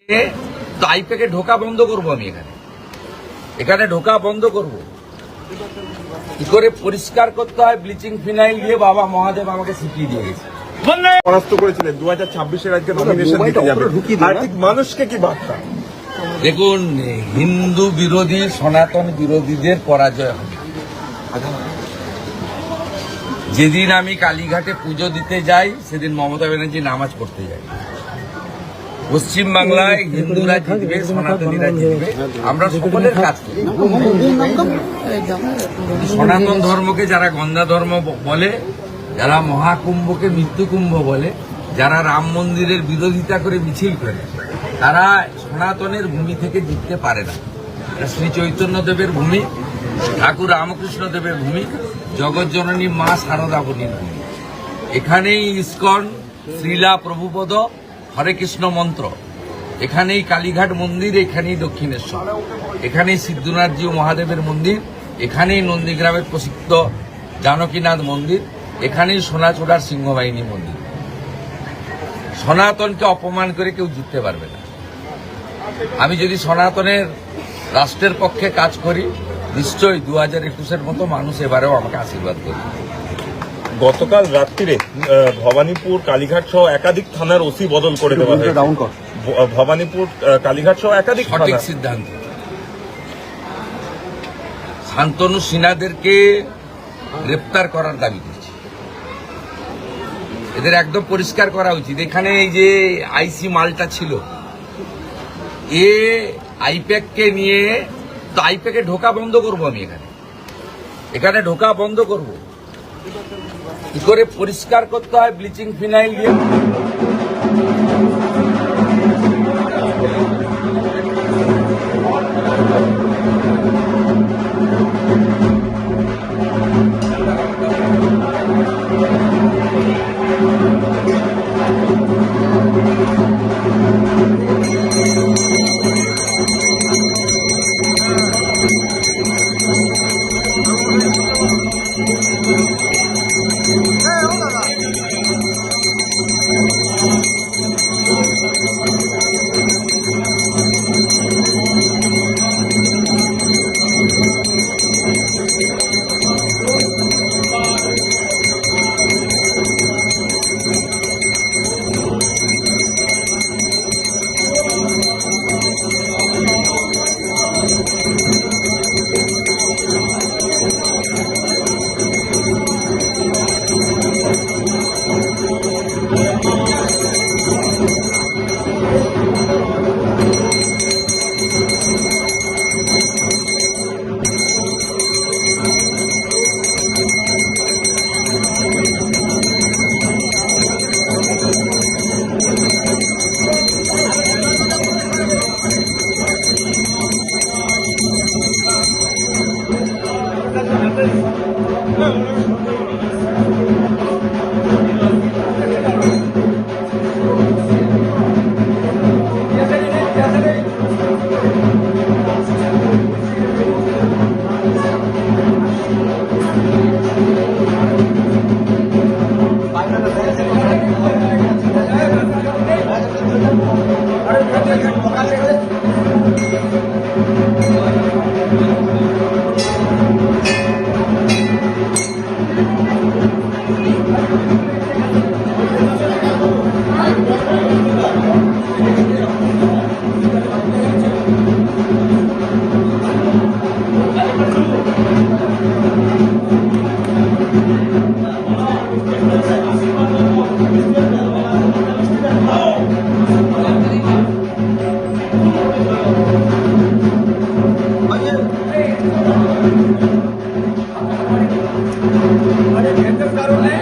তো আইপ্যাকে ঢোকা বন্ধ করবো। আমি এখানে ঢোকা বন্ধ করব। কি করে পরিষ্কার করতে হয় ব্লিচিং ফিনাইল দিয়ে বাবা মহাদেব আমাকে শিখিয়ে দিয়ে গেছে। পরাস্ত করেছিলেন 2026-এর আজকে নমিনেশন দিতে যাবে, আর ঠিক মানুষকে কি বার্তা? দেখুন, হিন্দু বিরোধী সনাতন বিরোধীদের পরাজয় হবে। যেদিন আমি কালীঘাটে পুজো দিতে যাই সেদিন মমতা ব্যানার্জি নামাজ পড়তে যায়। পশ্চিমবাংলায় হিন্দুরা জিতবে, সনাতনীরা জিতবে, আমরা সকলের কাজ করি। সনাতন ধর্মকে যারা গন্ধা ধর্ম বলে, যারা মহাকুম্ভকে মৃত্যুকুম্ভ বলে, যারা রাম মন্দিরের বিরোধিতা করে মিছিল করে, তারা সনাতনের ভূমি থেকে জিততে পারে না। এটা শ্রী চৈতন্যদেবের ভূমি, ঠাকুর রামকৃষ্ণ দেবের ভূমি, জগৎজননী মা শারদা বলির ভূমি। এখানেই ইস্কন, শ্রীলা প্রভুপদ, হরে কৃষ্ণ মন্ত্র, এখানেই কালীঘাট মন্দির, এখানেই দক্ষিণেশ্বর, এখানেই সিদ্ধনাথজি মহাদেবের মন্দির, এখানেই নন্দীগ্রামের প্রসিদ্ধ জানকীনাথ মন্দির, এখানেই সোনাচূড়ার সিংহবাহিনী মন্দির। সনাতনকে অপমান করে কেউ জিততে পারবে না। আমি যদি সনাতনের রাষ্ট্রের পক্ষে কাজ করি, নিশ্চয়ই 2021-এর মতো মানুষ এবারেও আমাকে আশীর্বাদ করবে। গতকাল রাত্রিরে ভবানীপুর কালীঘাট সহ একাধিক থানার ওসি বদল করে দেওয়া হয়েছে। ভবানীপুর কালীঘাট সহ একাধিক সঠিক সিদ্ধান্ত। শান্তনু সিনহাদেরকে গ্রেপ্তার করার দাবি করছি। এদের একদম পরিষ্কার করা উচিত। এখানে এই যে আইসি মালটা ছিল, এ আইপ্যাককে নিয়ে, তো আইপ্যাকে ঢোকা বন্ধ করবো। আমি এখানে ঢোকা বন্ধ করব। কি করে পরিষ্কার করতে হয় ব্লিচিং ফিনাইল দিয়ে। কারণে